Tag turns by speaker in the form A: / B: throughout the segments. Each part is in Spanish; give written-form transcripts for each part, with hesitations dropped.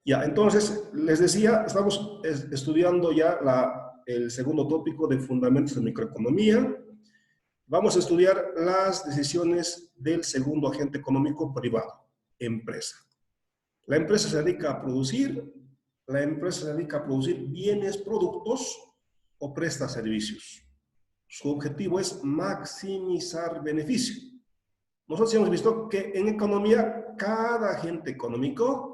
A: Ya, entonces, les decía, estamos estudiando ya el segundo tópico de fundamentos de microeconomía. Vamos a estudiar las decisiones del segundo agente económico privado, empresa. La empresa se dedica a producir, bienes, productos o presta servicios. Su objetivo es maximizar beneficio. Nosotros hemos visto que en economía, cada agente económico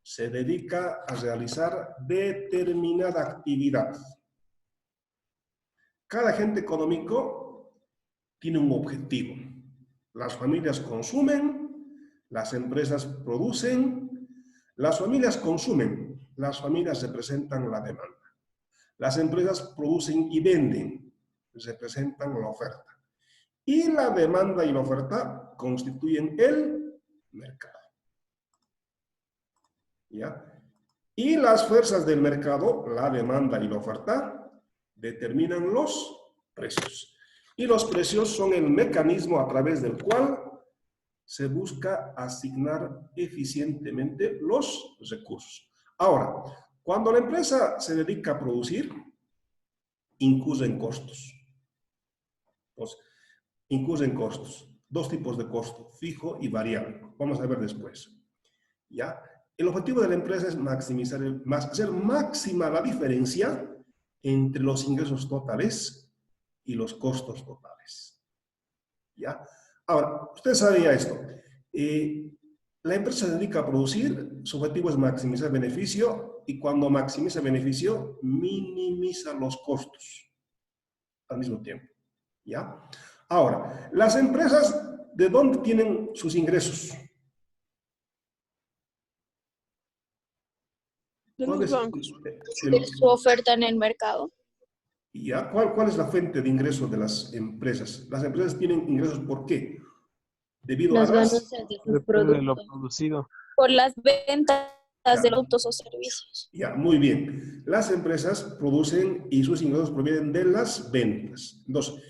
A: se dedica a realizar determinada actividad. Cada agente económico tiene un objetivo. Las familias consumen, las empresas producen, las familias consumen, las familias representan la demanda. Las empresas producen y venden, representan la oferta. Y la demanda y la oferta constituyen el mercado. ¿Ya? Y las fuerzas del mercado, la demanda y la oferta, determinan los precios. Y los precios son el mecanismo a través del cual se busca asignar eficientemente los recursos. Ahora, cuando la empresa se dedica a producir, incurre en costos. Entonces, incurre en costos. Dos tipos de costo, fijo y variable. Vamos a ver después. ¿Ya? El objetivo de la empresa es maximizar, hacer máxima la diferencia entre los ingresos totales y los costos totales. ¿Ya? Ahora, usted sabía esto. La empresa se dedica a producir, su objetivo es maximizar beneficio y cuando maximiza beneficio, minimiza los costos al mismo tiempo. ¿Ya? Ahora, las empresas, ¿de dónde tienen sus ingresos?
B: De los bancos. De su oferta en el mercado.
A: ¿Ya? ¿Cuál es la fuente de ingresos de las empresas? Las empresas tienen ingresos ¿por qué? Debido a las
C: ganancias de sus productos. De lo producido.
B: Por las ventas de productos o servicios.
A: Ya, muy bien. Las empresas producen y sus ingresos provienen de las ventas. Entonces,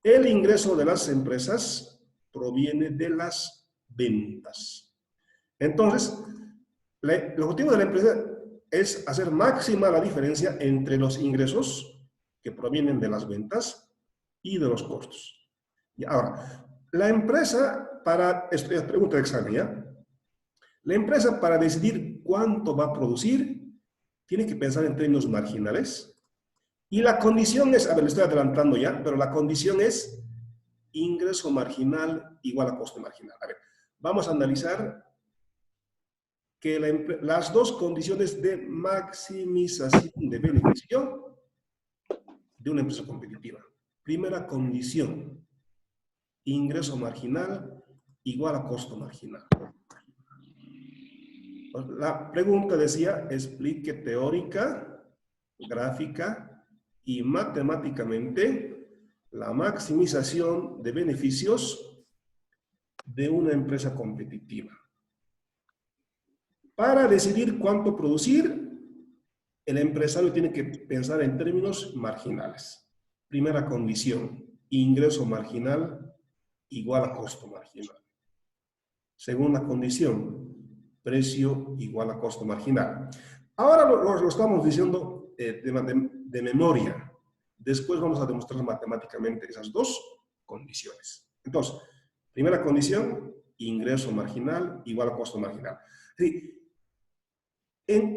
A: el ingreso de las empresas proviene de las ventas. Entonces, el objetivo de la empresa es hacer máxima la diferencia entre los ingresos que provienen de las ventas y de los costos. Y ahora, la empresa esto es pregunta de examen, ¿ya? La empresa para decidir cuánto va a producir, tiene que pensar en términos marginales. Y la condición es, a ver, le estoy adelantando ya, pero la condición es ingreso marginal igual a costo marginal. A ver, vamos a analizar que las dos condiciones de maximización de beneficio de una empresa competitiva. Primera condición, ingreso marginal igual a costo marginal. La pregunta decía, explique teórica, gráfica y matemáticamente la maximización de beneficios de una empresa competitiva. Para decidir cuánto producir, el empresario tiene que pensar en términos marginales. Primera condición, ingreso marginal igual a costo marginal. Segunda condición, precio igual a costo marginal. Ahora lo estamos diciendo de memoria. Después vamos a demostrar matemáticamente esas dos condiciones. Entonces, primera condición, ingreso marginal igual a costo marginal. Sí,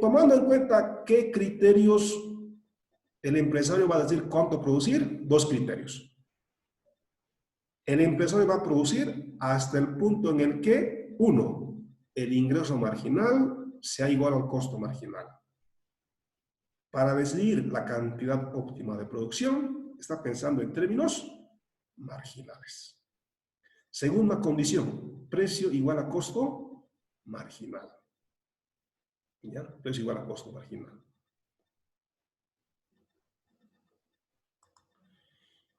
A: tomando en cuenta qué criterios el empresario va a decir cuánto producir, dos criterios. El empresario va a producir hasta el punto en el que, uno, el ingreso marginal sea igual al costo marginal. Para decidir la cantidad óptima de producción, está pensando en términos marginales. Segunda condición, precio igual a costo marginal. ¿Ya? Precio igual a costo marginal.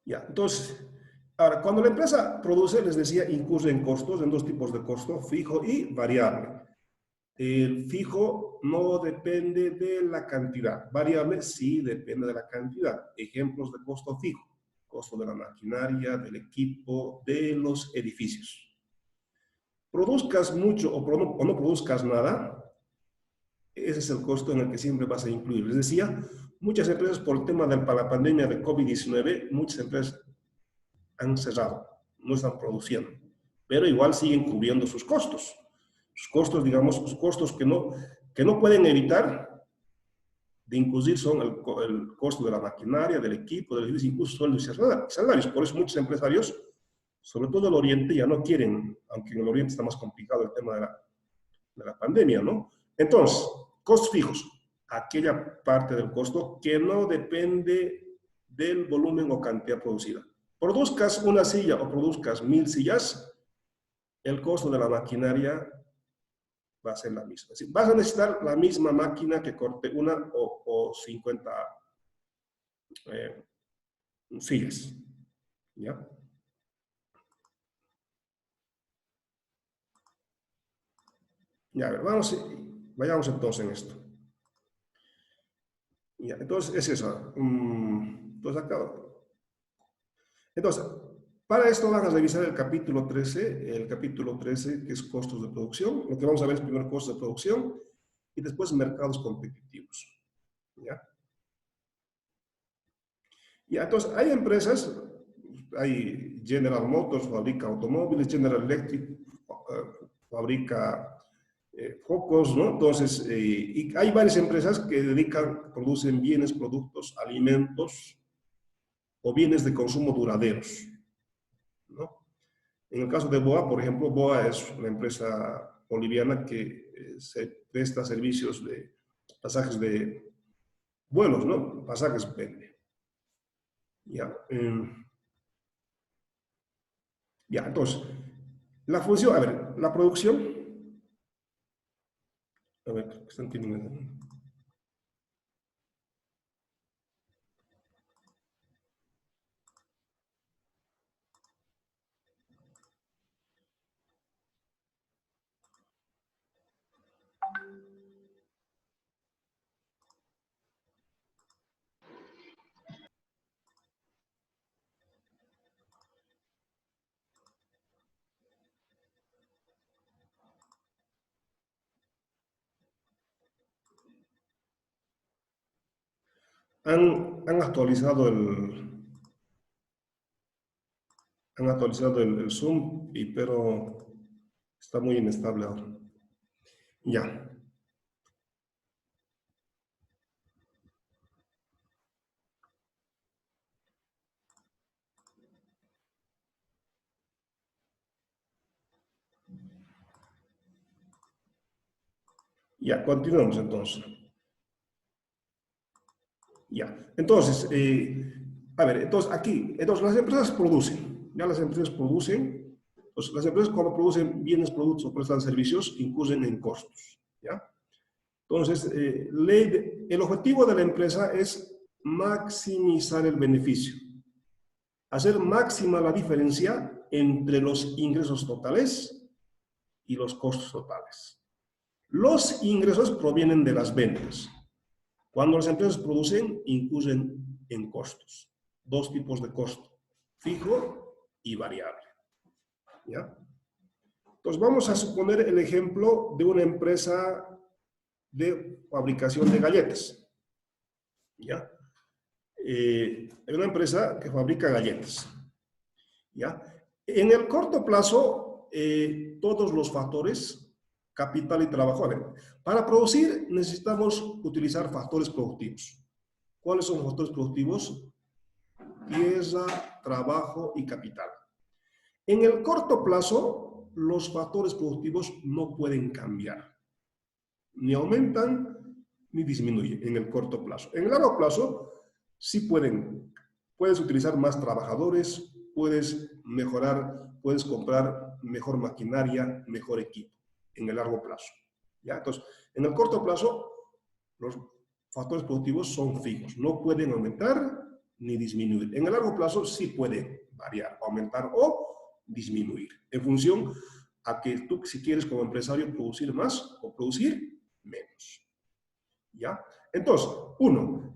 A: Ya, entonces, ahora, cuando la empresa produce, les decía, incurre en costos, en dos tipos de costo, fijo y variable. El fijo no depende de la cantidad, variable sí depende de la cantidad. Ejemplos de costo fijo, costo de la maquinaria, del equipo, de los edificios. Produzcas mucho o no produzcas nada, ese es el costo en el que siempre vas a incluir. Les decía, muchas empresas por el tema de la pandemia de COVID-19, muchas empresas han cerrado, no están produciendo, pero igual siguen cubriendo sus costos. Sus costos, digamos, sus costos que no pueden evitar de incluir son el costo de la maquinaria, del equipo, del edificio, incluso sueldos y salarios. Por eso muchos empresarios, sobre todo del Oriente, ya no quieren, aunque en el Oriente está más complicado el tema de la pandemia, ¿no? Entonces, costos fijos, aquella parte del costo que no depende del volumen o cantidad producida. Produzcas una silla o produzcas 1000 sillas, el costo de la maquinaria va a ser la misma. Es decir, vas a necesitar la misma máquina que corte una o 50 sillas. ¿Ya? Ya, a ver, vayamos entonces en esto. Ya, entonces, es eso. Entonces, acá. Entonces, para esto van a revisar el capítulo 13, que es costos de producción. Lo que vamos a ver es primero costos de producción y después mercados competitivos. ¿Ya? Ya, entonces, hay empresas, hay General Motors, fabrica automóviles, General Electric fabrica focos, ¿no? Entonces, y hay varias empresas que producen bienes, productos, alimentos o bienes de consumo duraderos, ¿no? En el caso de BOA, por ejemplo, BOA es una empresa boliviana que se presta servicios de pasajes de vuelos, ¿no? Pasajes vende. Ya, ya, entonces, la función, a ver, la producción, a ver, están teniendo. Han actualizado el Zoom, pero está muy inestable ahora. Ya. Ya, continuamos entonces. Ya. Entonces, a ver, entonces aquí, entonces las empresas producen. Ya las empresas producen. Pues las empresas cuando producen bienes, productos o prestan servicios, incurren en costos. ¿Ya? Entonces, el objetivo de la empresa es maximizar el beneficio. Hacer máxima la diferencia entre los ingresos totales y los costos totales. Los ingresos provienen de las ventas. Cuando las empresas producen, incurren en costos. Dos tipos de costo, fijo y variable. ¿Ya? Entonces vamos a suponer el ejemplo de una empresa de fabricación de galletas. ¿Ya? Hay una empresa que fabrica galletas. ¿Ya? En el corto plazo, todos los factores, capital y trabajo. A ver, para producir necesitamos utilizar factores productivos. ¿Cuáles son los factores productivos? Tierra, trabajo y capital. En el corto plazo, los factores productivos no pueden cambiar. Ni aumentan ni disminuyen en el corto plazo. En el largo plazo, sí puedes utilizar más trabajadores, puedes mejorar, puedes comprar mejor maquinaria, mejor equipo, en el largo plazo. ¿Ya? Entonces, en el corto plazo, los factores productivos son fijos, no pueden aumentar ni disminuir. En el largo plazo sí pueden variar, aumentar o disminuir, en función a que tú, si quieres como empresario producir más o producir menos. ¿Ya? Entonces,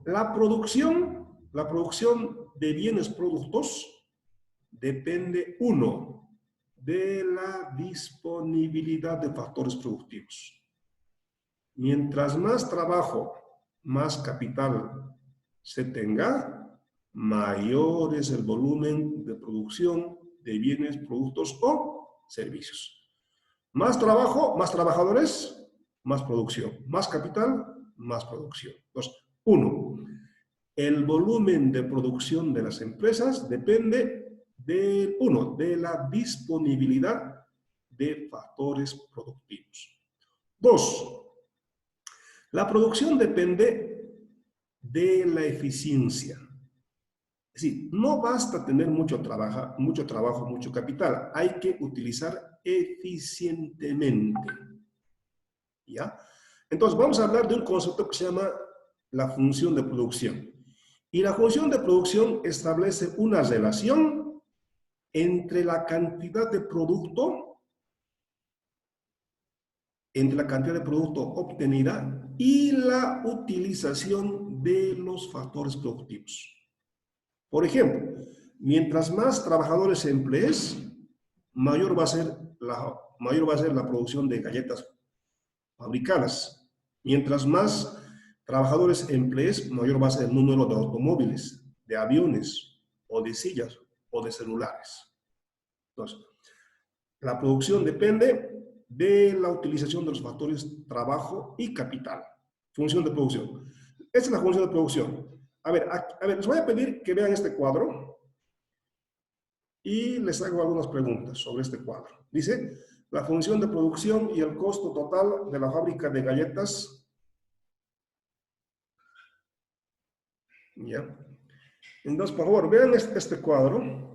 A: la producción de bienes productos depende, de la disponibilidad de factores productivos. Mientras más trabajo, más capital se tenga, mayor es el volumen de producción de bienes, productos o servicios. Más trabajo, más trabajadores, más producción. Más capital, más producción. Entonces, 1. El volumen de producción de las empresas depende de, 1, de la disponibilidad de factores productivos. 2. La producción depende de la eficiencia. Es decir, no basta tener mucho trabajo, mucho capital. Hay que utilizar eficientemente. ¿Ya? Entonces, vamos a hablar de un concepto que se llama la función de producción. Y la función de producción establece una relación entre la cantidad de producto obtenida y la utilización de los factores productivos. Por ejemplo, mientras más trabajadores emplees, mayor va a ser la producción de galletas fabricadas. Mientras más trabajadores emplees, mayor va a ser el número de automóviles, de aviones, o de sillas, o de celulares. Entonces, la producción depende de la utilización de los factores trabajo y capital. Función de producción. Esta es la función de producción. A ver, les voy a pedir que vean este cuadro y les hago algunas preguntas sobre este cuadro. Dice, la función de producción y el costo total de la fábrica de galletas. ¿Ya? Entonces, por favor, vean este cuadro.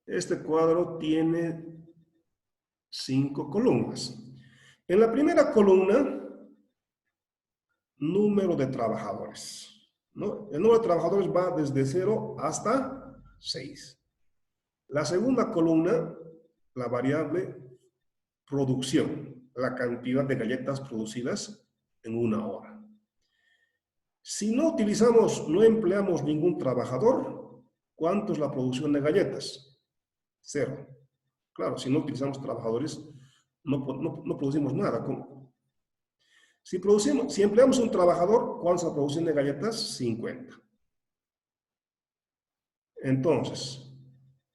A: Este cuadro tiene 5 columnas. En la primera columna, número de trabajadores, ¿no? El número de trabajadores va desde 0 hasta 6. La segunda columna, la variable producción, la cantidad de galletas producidas en una hora. Si no empleamos ningún trabajador, ¿cuánto es la producción de galletas? 0. Claro, si no utilizamos trabajadores, no producimos nada. Si empleamos un trabajador, ¿cuánto es la producción de galletas? 50. Entonces,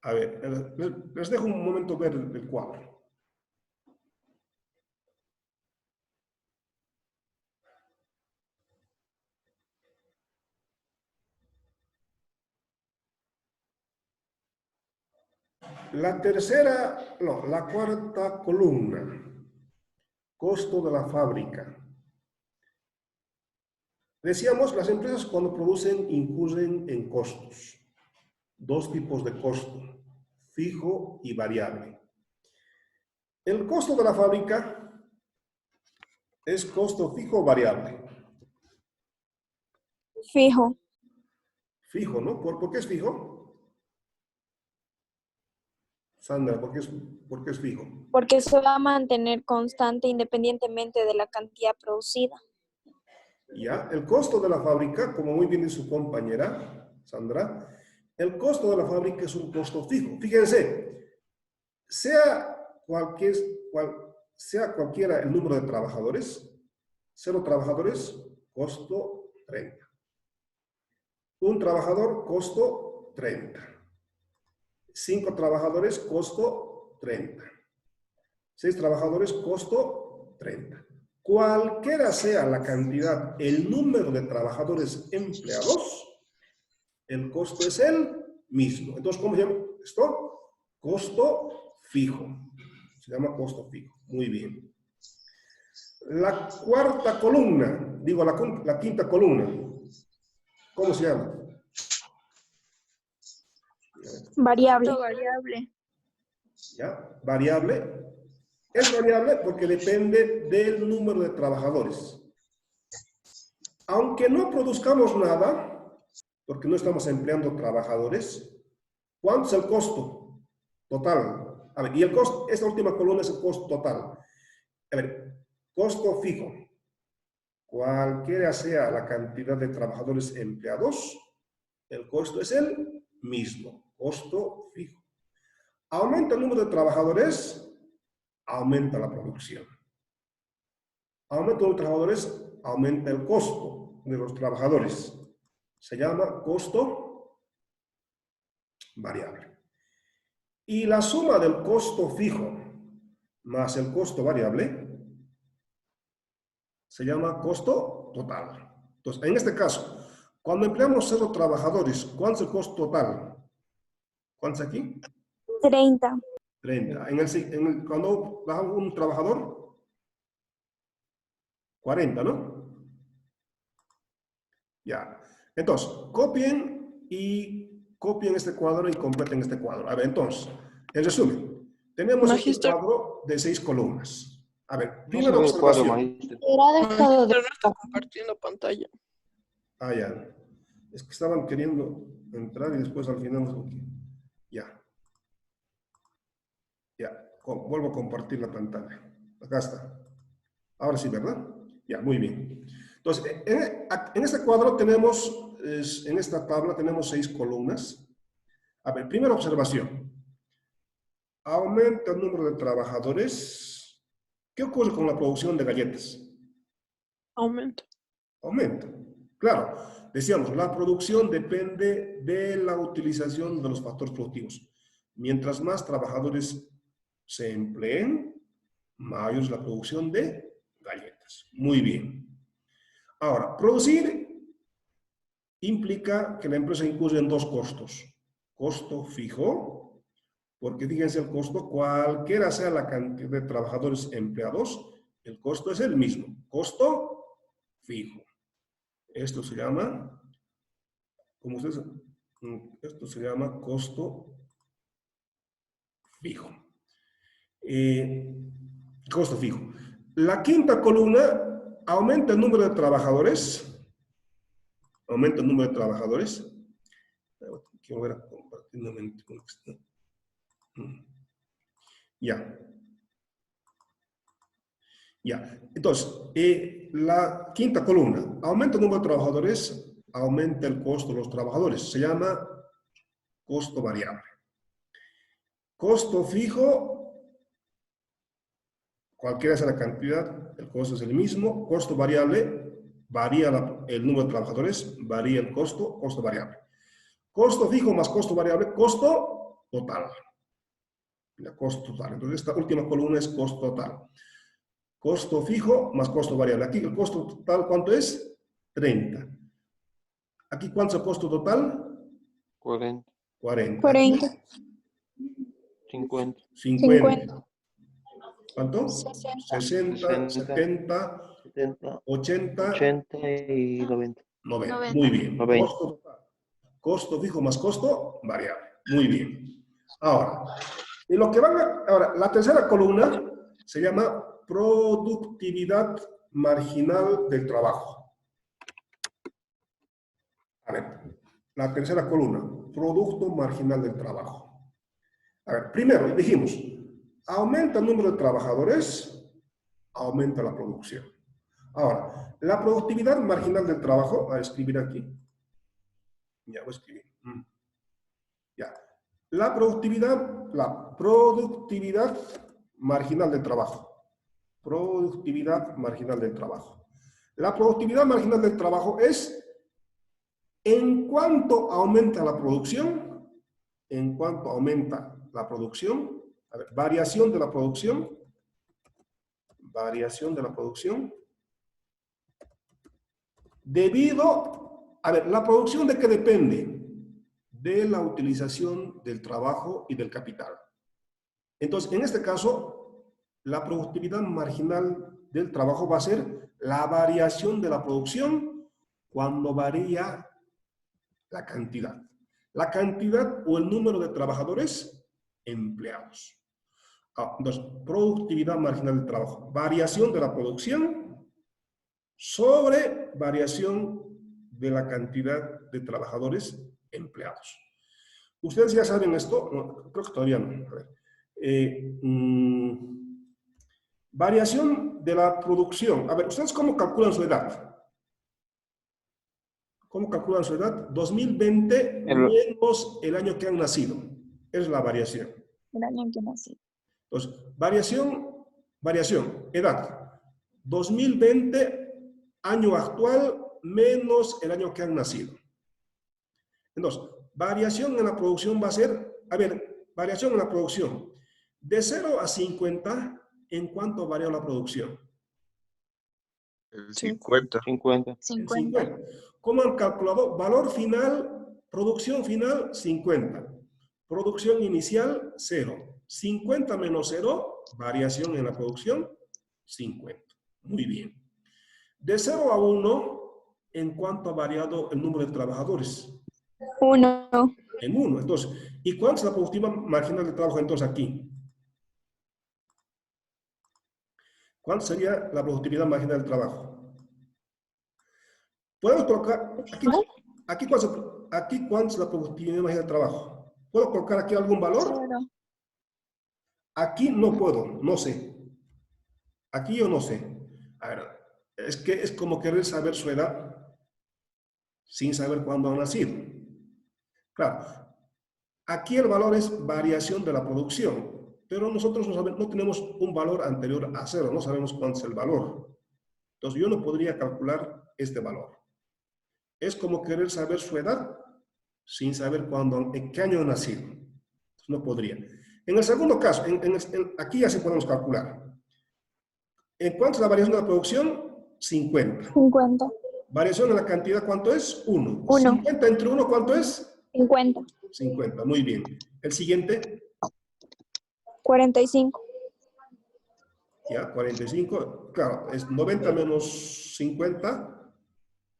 A: a ver, les dejo un momento ver el cuadro. La cuarta columna, costo de la fábrica. Decíamos, las empresas cuando producen incurren en costos. 2 tipos de costo, fijo y variable. El costo de la fábrica es costo fijo o variable.
B: Fijo.
A: Fijo, ¿no? ¿Por qué es fijo? Sandra, ¿por qué es fijo?
B: Porque se va a mantener constante independientemente de la cantidad producida.
A: Ya, el costo de la fábrica, como muy bien dice su compañera, Sandra, el costo de la fábrica es un costo fijo. Fíjense, sea cualquiera el número de trabajadores, 0 trabajadores, costo 30. Un trabajador, costo 30. 5 trabajadores, costo 30. 6 trabajadores, costo 30. Cualquiera sea la cantidad, el número de trabajadores empleados, el costo es el mismo. Entonces, ¿cómo se llama esto? Costo fijo. Se llama costo fijo. Muy bien. La cuarta columna, digo la quinta columna, ¿cómo se llama?
B: Variable.
A: ¿Ya? Variable. Es variable porque depende del número de trabajadores. Aunque no produzcamos nada, porque no estamos empleando trabajadores, ¿cuánto es el costo total? A ver, y el costo, esta última columna es el costo total. A ver, costo fijo. Cualquiera sea la cantidad de trabajadores empleados, el costo es el mismo, costo fijo. Aumenta el número de trabajadores, aumenta la producción. Aumenta el número de trabajadores, aumenta el costo de los trabajadores. Se llama costo variable. Y la suma del costo fijo más el costo variable se llama costo total. Entonces, en este caso, cuando empleamos 0 trabajadores, ¿cuánto es el costo total? ¿Cuánto es aquí?
B: 30.
A: 30. Cuando bajamos un trabajador, 40, ¿no? Ya. Entonces, copien este cuadro y completen este cuadro. A ver, entonces, en resumen, tenemos este cuadro de 6 columnas. A ver, primera observación.
D: Era dejado de... No está compartiendo pantalla.
A: Ah, ya. Es que estaban queriendo entrar y después al final... Ya. Ya. Vuelvo a compartir la pantalla. Acá está. Ahora sí, ¿verdad? Ya, muy bien. Entonces, en este cuadro tenemos, en esta tabla tenemos 6 columnas. A ver, primera observación. Aumenta el número de trabajadores. ¿Qué ocurre con la producción de galletas?
D: Aumenta.
A: Aumenta. Claro, decíamos, la producción depende de la utilización de los factores productivos. Mientras más trabajadores se empleen, mayor es la producción de galletas. Muy bien. Ahora, producir implica que la empresa incurre en 2 costos. Costo fijo, porque fíjense el costo, cualquiera sea la cantidad de trabajadores empleados, el costo es el mismo. Costo fijo. Esto se llama, como ustedes, esto se llama costo fijo. Costo fijo. La quinta columna aumenta el número de trabajadores. Aumenta el número de trabajadores. Quiero ver a compartir nuevamente con esto. Ya. Ya. Entonces, la quinta columna, aumenta el número de trabajadores, aumenta el costo de los trabajadores. Se llama costo variable. Costo fijo, cualquiera sea la cantidad, el costo es el mismo. Costo variable, varía el número de trabajadores, varía el costo, costo variable. Costo fijo más costo variable, costo total. Costo total. Entonces, esta última columna es costo total. Costo fijo más costo variable. Aquí el costo total, ¿cuánto es? 30. Aquí, ¿cuánto es el costo total?
C: 40.
A: 40.
B: 40.
C: 50.
A: 50. ¿Cuánto?
B: 60.
A: 60, 70,
C: 70,
A: 80,
C: 80 y 90.
A: 90. Muy bien.
C: 90.
A: Costo total. Costo fijo más costo variable. Muy bien. Ahora, ahora, la tercera columna se llama productividad marginal del trabajo. A ver, la tercera columna, producto marginal del trabajo. A ver, primero dijimos, aumenta el número de trabajadores, aumenta la producción. Ahora, la productividad marginal del trabajo, a escribir aquí. Ya voy a escribir. Ya. La productividad marginal del trabajo. Productividad marginal del trabajo. La productividad marginal del trabajo es en cuánto aumenta la producción, en cuánto aumenta la producción, a ver, variación de la producción, debido, a ver, ¿la producción de qué depende? De la utilización del trabajo y del capital. Entonces, en este caso, la productividad marginal del trabajo va a ser la variación de la producción cuando varía la cantidad. La cantidad o el número de trabajadores empleados. Entonces, productividad marginal del trabajo. Variación de la producción sobre variación de la cantidad de trabajadores empleados. ¿Ustedes ya saben esto? No, creo que todavía no. A ver. Variación de la producción. A ver, ¿ustedes cómo calculan su edad? ¿Cómo calculan su edad? 2020 menos el año que han nacido. Es la variación.
B: El año en que nací.
A: Entonces, variación, edad. 2020, año actual, menos el año que han nacido. Entonces, variación en la producción va a ser, variación en la producción. De 0 a 50, ¿en cuánto varía la producción?
E: El 50.
C: 50.
A: En
B: 50.
A: 50. ¿Cómo han calculado? Valor final, producción final, 50. Producción inicial, 0. 50 menos 0, variación en la producción, 50. Muy bien. De 0 a 1, ¿en cuánto ha variado el número de trabajadores?
B: 1.
A: En 1. Entonces, ¿y cuánto es la productividad marginal de trabajo entonces aquí? ¿Cuánto sería la productividad marginal del trabajo? Podemos colocar, aquí cuánto es la productividad marginal del trabajo. ¿Puedo colocar aquí algún valor?
B: 0.
A: Aquí no puedo, no sé. Aquí yo no sé. A ver, es que es como querer saber su edad sin saber cuándo ha nacido. Claro, aquí el valor es variación de la producción, pero nosotros no tenemos un valor anterior a 0, no sabemos cuánto es el valor. Entonces yo no podría calcular este valor. Es como querer saber su edad sin saber cuándo, en qué año ha nacido. Entonces, no podría. En el segundo caso, aquí ya sí podemos calcular. ¿En cuánto es la variación de la producción? 50.
B: 50.
A: Variación en la cantidad, ¿cuánto es? 1.
B: 1.
A: 50 entre 1, ¿cuánto es?
B: 50.
A: 50, muy bien. El siguiente,
B: 45.
A: ya, 45. Claro, es 90 menos 50,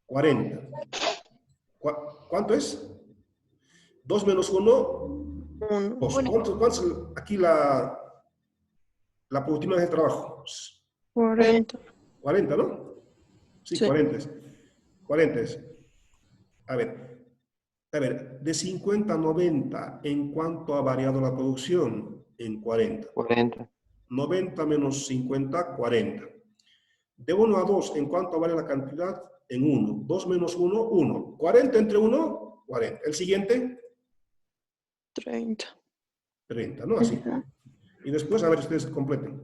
A: 40. ¿Cuánto es? 2 menos 1,
D: 1.
A: 2. ¿Cuánto es aquí la productividad del trabajo?
D: 40.
A: 40, ¿no? Sí,
D: Sí.
A: 40 es. 40 es. A ver, de 50 a 90, ¿en cuánto ha variado la producción? En 40.
C: 40.
A: 90 menos 50, 40. De 1 a 2, ¿en cuánto vale la cantidad? En 1. 2 menos 1, 1. 40 entre 1, 40. El siguiente,
D: 30.
A: 30, ¿no? Así. Y después, a ver, ustedes completen.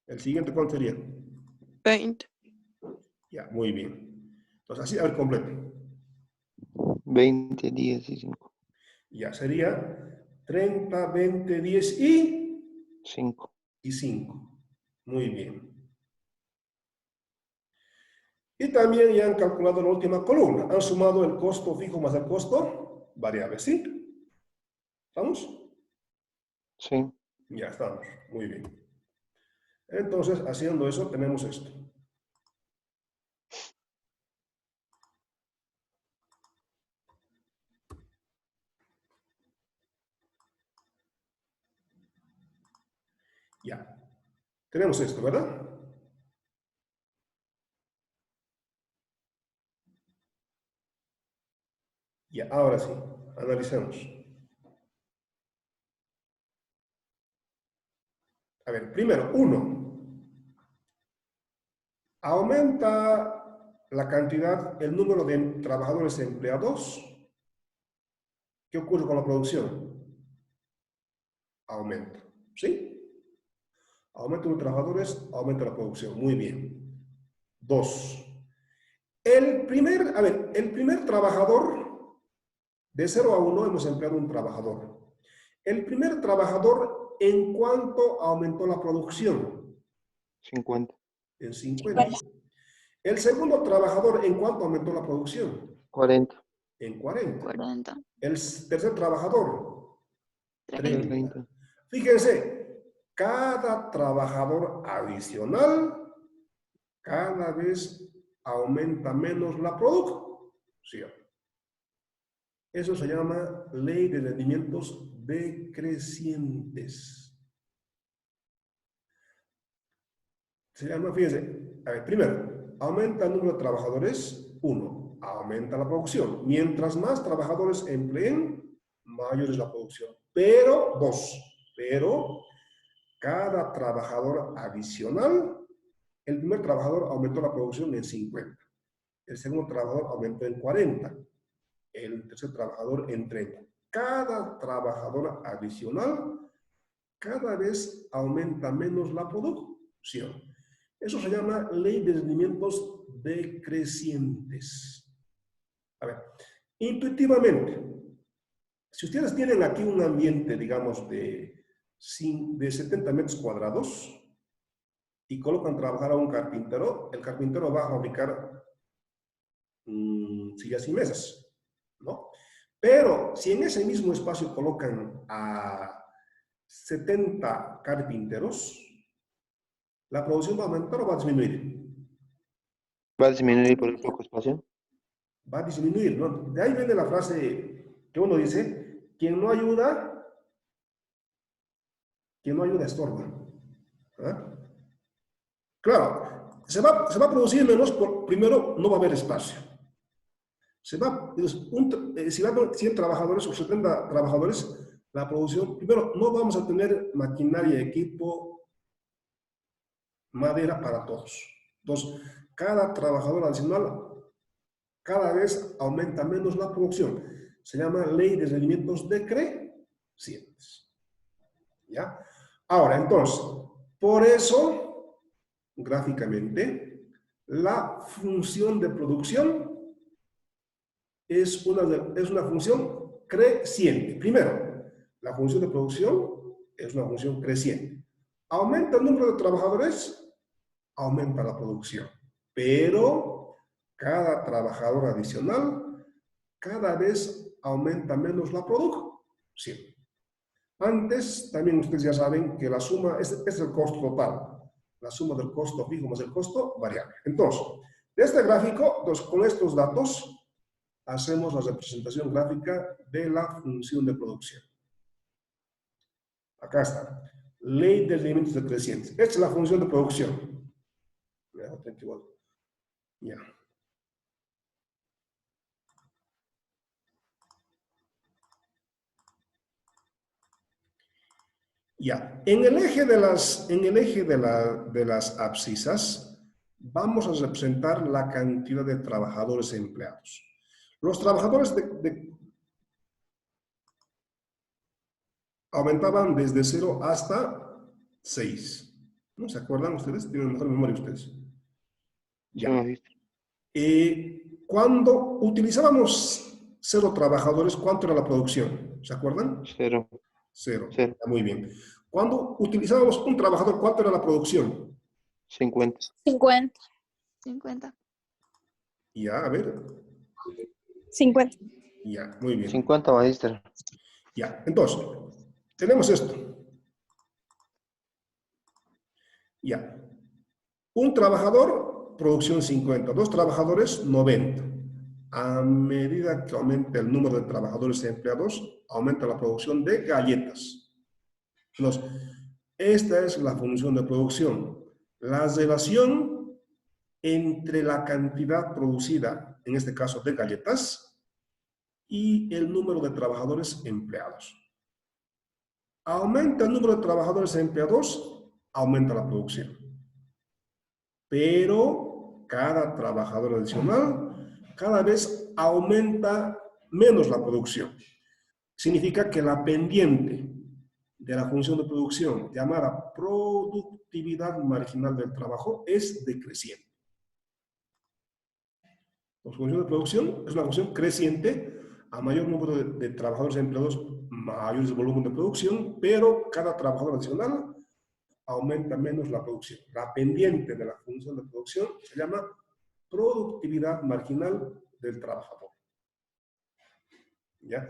A: El siguiente, ¿cuánto sería?
D: 20.
A: Ya, muy bien. Entonces, así, a ver, completen.
C: 20, 10 y 5.
A: Ya, sería 30, 20, 10 y
C: 5.
A: 5. Muy bien. Y también ya han calculado la última columna. Han sumado el costo fijo más el costo variable, ¿sí? ¿Estamos?
C: Sí.
A: Ya estamos. Muy bien. Entonces, haciendo eso, tenemos esto. Ya. Tenemos esto, ¿verdad? Ya, ahora sí. Analicemos. A ver, primero, 1. Aumenta la cantidad, el número de trabajadores empleados. ¿Qué ocurre con la producción? Aumenta. ¿Sí? Aumento de trabajadores, aumenta la producción. Muy bien. 2. El primer trabajador, de 0 a 1 hemos empleado un trabajador. El primer trabajador, ¿en cuánto aumentó la producción?
C: 50.
A: En 50. El segundo trabajador, ¿en cuánto aumentó la producción?
C: 40.
A: En 40.
B: 40.
A: El tercer trabajador, 30.
C: 30.
A: Fíjense, cada trabajador adicional cada vez aumenta menos la producción. Eso se llama ley de rendimientos decrecientes. Se llama, fíjense, a ver, primero, aumenta el número de trabajadores, 1, aumenta la producción. Mientras más trabajadores empleen, mayor es la producción. Pero, 2, pero cada trabajador adicional, el primer trabajador aumentó la producción en 50. El segundo trabajador aumentó en 40. El tercer trabajador en 30. cada trabajadora adicional cada vez aumenta menos la producción. Eso se llama ley de rendimientos decrecientes. A ver, intuitivamente, si ustedes tienen aquí un ambiente, digamos, de 70 metros cuadrados y colocan a trabajar a un carpintero, el carpintero va a fabricar sillas y mesas, ¿no? Pero si en ese mismo espacio colocan a 70 carpinteros, ¿la producción va a aumentar o va a disminuir?
C: ¿Va a disminuir por el poco espacio?
A: Va a disminuir, ¿no? De ahí viene la frase que uno dice, quien no ayuda estorba. ¿Ah? Claro, se va a producir menos, primero no va a haber espacio. Si va 100 trabajadores o 70 trabajadores, la producción, primero no vamos a tener maquinaria, equipo, madera para todos. Entonces, cada trabajador adicional cada vez aumenta menos la producción. Se llama ley de rendimientos decrecientes. ¿Ya? Ahora, entonces, por eso, gráficamente, la función de producción es una función creciente. Primero, la función de producción es una función creciente. Aumenta el número de trabajadores, aumenta la producción. Pero cada trabajador adicional cada vez aumenta menos la producción. Antes, también ustedes ya saben que la suma es el costo total. La suma del costo fijo más el costo variable. Entonces, de este gráfico, con estos datos, hacemos la representación gráfica de la función de producción. Acá está. Ley de rendimientos decrecientes. Esta es la función de producción. Ya. Ya. En el eje de las abscisas, vamos a representar la cantidad de trabajadores empleados. Los trabajadores aumentaban desde 0 hasta 6. ¿No se acuerdan ustedes? Tienen mejor memoria ustedes. Ya. Cuando utilizábamos 0 trabajadores, ¿cuánto era la producción? ¿Se acuerdan?
C: 0.
A: 0. Muy bien. Cuando utilizábamos un trabajador, ¿cuánto era la producción?
C: 50.
B: 50.
A: Ya, a ver.
B: 50.
A: Ya, muy bien.
C: 50, maestra.
A: Ya, entonces, tenemos esto. Ya. Un trabajador, producción 50. 2 trabajadores, 90. A medida que aumenta el número de trabajadores empleados, aumenta la producción de galletas. Entonces, esta es la función de producción. La relación entre la cantidad producida, en este caso de galletas, y el número de trabajadores empleados. Aumenta el número de trabajadores empleados, aumenta la producción. Pero cada trabajador adicional cada vez aumenta menos la producción. Significa que la pendiente de la función de producción, llamada productividad marginal del trabajo, es decreciente. La función de producción es una función creciente. A mayor número de trabajadores empleados, mayor es el volumen de producción, pero cada trabajador adicional aumenta menos la producción. La pendiente de la función de producción se llama productividad marginal del trabajador. ¿Ya?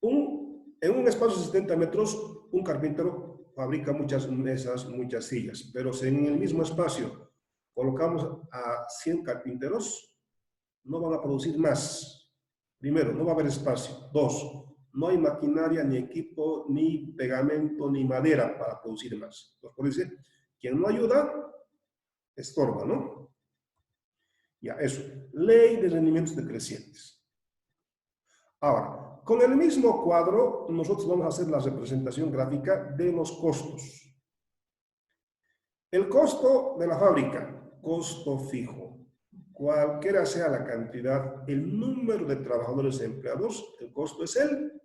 A: En un espacio de 70 metros, un carpintero fabrica muchas mesas, muchas sillas, pero si en el mismo espacio colocamos a 100 carpinteros, no van a producir más. Primero, no va a haber espacio. 2, no hay maquinaria, ni equipo, ni pegamento, ni madera para producir más. Entonces, por eso, quien no ayuda, estorba, ¿no? Ya, eso. Ley de rendimientos decrecientes. Ahora, con el mismo cuadro, nosotros vamos a hacer la representación gráfica de los costos. El costo de la fábrica, costo fijo. Cualquiera sea la cantidad, el número de trabajadores empleados, el costo es el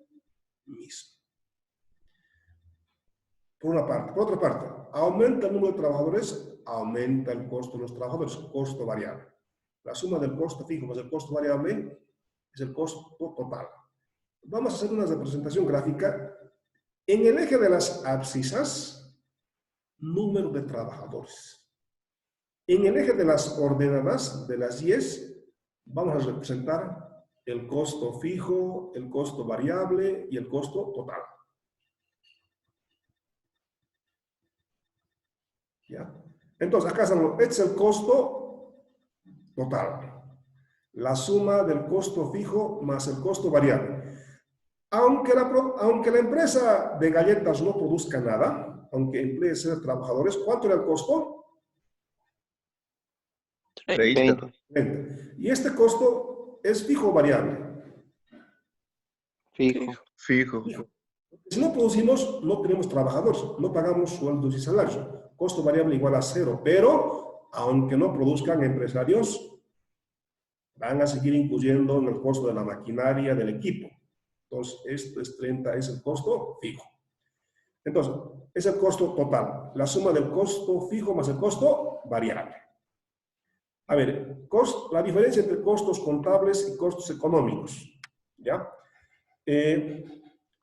A: Por una parte. Por otra parte, aumenta el número de trabajadores, aumenta el costo de los trabajadores, costo variable. La suma del costo fijo más el costo variable es el costo total. Vamos a hacer una representación gráfica. En el eje de las abscisas, número de trabajadores. En el eje de las ordenadas, de las Y's, vamos a representar el costo fijo, el costo variable y el costo total. ¿Ya? Entonces, acá este es el costo total. La suma del costo fijo más el costo variable. Aunque la empresa de galletas no produzca nada, aunque emplee 0 trabajadores, ¿cuánto era el costo?
E: 30.
A: 30. Y este costo es fijo o variable.
C: Fijo.
E: Fijo.
A: Fijo. Si no producimos, no tenemos trabajadores, no pagamos sueldos y salarios. Costo variable igual a 0, pero aunque no produzcan empresarios, van a seguir incluyendo en el costo de la maquinaria, del equipo. Entonces, esto es 30, es el costo fijo. Entonces, es el costo total, la suma del costo fijo más el costo variable. A ver, la diferencia entre costos contables y costos económicos. ¿Ya? A ver,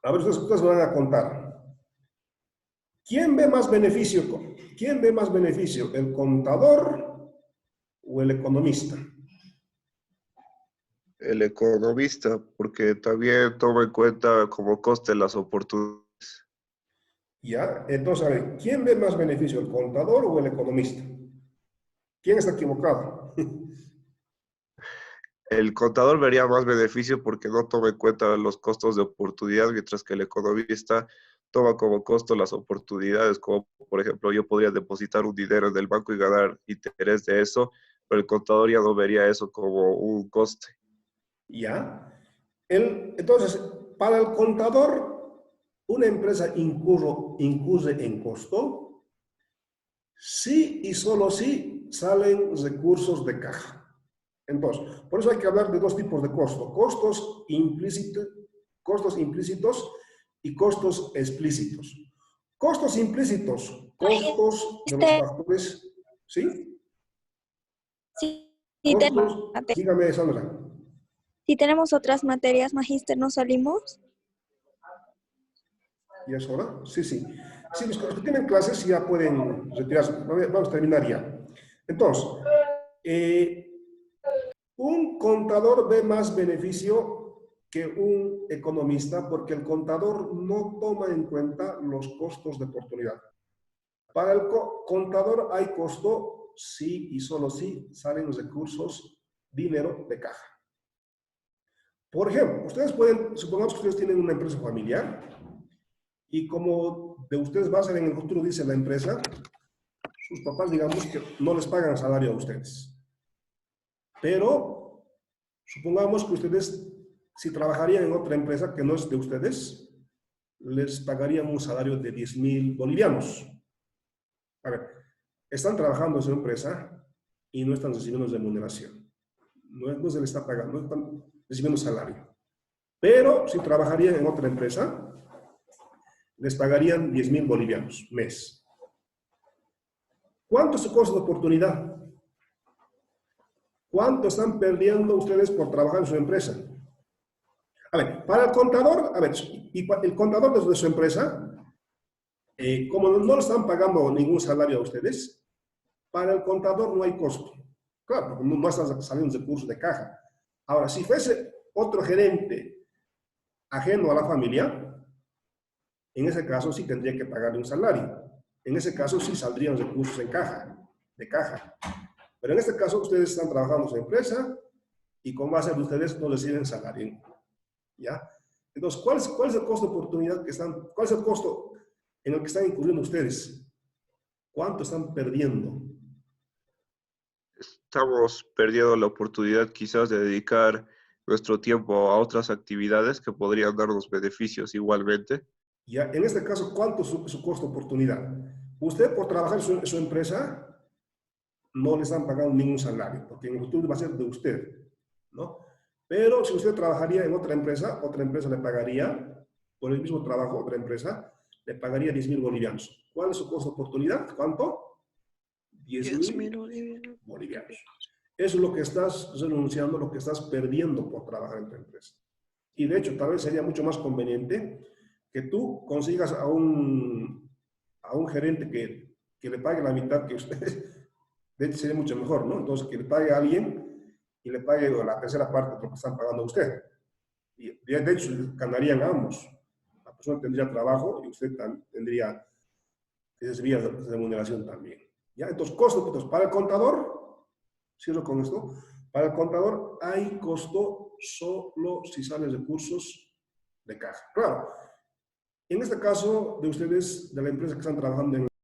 A: ustedes me van a contar. ¿Quién ve más beneficio? ¿Quién ve más beneficio? ¿El contador o el economista?
E: El economista, porque también toma en cuenta como coste las oportunidades.
A: ¿Ya? Entonces, a ver, ¿quién ve más beneficio? ¿El contador o el economista? ¿Quién está equivocado?
E: El contador vería más beneficio porque no toma en cuenta los costos de oportunidad, mientras que el economista toma como costo las oportunidades, como por ejemplo yo podría depositar un dinero en el banco y ganar interés de eso, pero el contador ya no vería eso como un coste.
A: ¿Ya? Entonces, para el contador, una empresa incurre en costo sí y solo si salen recursos de caja. Entonces, por eso hay que hablar de dos tipos de costo. Costos implícitos y costos explícitos. Costos implícitos, costos de los factores, ¿sí?
B: Sí,
A: Costos, dígame, Sandra.
B: si tenemos otras materias, magíster, ¿no salimos?
A: ¿Ya es hora? Sí, sí. Sí, los que tienen clases ya pueden retirarse. Vamos a terminar ya. Entonces, un contador ve más beneficio que un economista porque el contador no toma en cuenta los costos de oportunidad. Para el contador hay costo si y solo si salen los recursos, dinero de caja. Por ejemplo, supongamos que ustedes tienen una empresa familiar y como de ustedes va a ser en el futuro, dice la empresa, sus papás, digamos, que no les pagan salario a ustedes. Pero supongamos que ustedes, si trabajarían en otra empresa que no es de ustedes, les pagarían un salario de 10.000 bolivianos. A ver, están trabajando en su empresa y no están recibiendo remuneración. No se les está pagando, no están recibiendo salario. Pero si trabajarían en otra empresa, les pagarían 10.000 bolivianos mes. ¿Cuánto es su costo de oportunidad? ¿Cuánto están perdiendo ustedes por trabajar en su empresa? A ver, para el contador, a ver, y el contador de su empresa, como no le están pagando ningún salario a ustedes, para el contador no hay costo. Claro, porque no están saliendo de curso de caja. Ahora, si fuese otro gerente ajeno a la familia, en ese caso sí tendría que pagarle un salario. En ese caso sí saldrían recursos en caja, de caja. Pero en este caso ustedes están trabajando en su empresa y con base de ustedes no reciben salario. ¿Ya? Entonces, ¿cuál es el costo de oportunidad cuál es el costo en el que están incurriendo ustedes? ¿Cuánto están perdiendo?
E: Estamos perdiendo la oportunidad quizás de dedicar nuestro tiempo a otras actividades que podrían darnos beneficios igualmente.
A: Ya, en este caso, ¿cuánto es su costo de oportunidad? Usted por trabajar en su empresa no le están pagando ningún salario, porque en el futuro va a ser de usted, ¿no? Pero si usted trabajaría en otra empresa le pagaría por el mismo trabajo, otra empresa, le pagaría 10.000 bolivianos. ¿Cuál es su costo de oportunidad? ¿Cuánto? 10.000
D: 10.000 bolivianos.
A: bolivianos. Eso es lo que estás renunciando, lo que estás perdiendo por trabajar en tu empresa. Y de hecho, tal vez sería mucho más conveniente que tú consigas a un gerente que le pague la mitad que ustedes. De hecho, sería mucho mejor, ¿no? Entonces, que le pague a alguien y le pague la tercera parte de lo que están pagando a usted. Y de hecho, ganarían ambos. La persona tendría trabajo y usted tendría esas vías de remuneración también. ¿Ya? Entonces, costos para el contador, cierro con esto, para el contador hay costo solo si salen recursos de caja. Claro, en este caso de ustedes, de la empresa que están trabajando en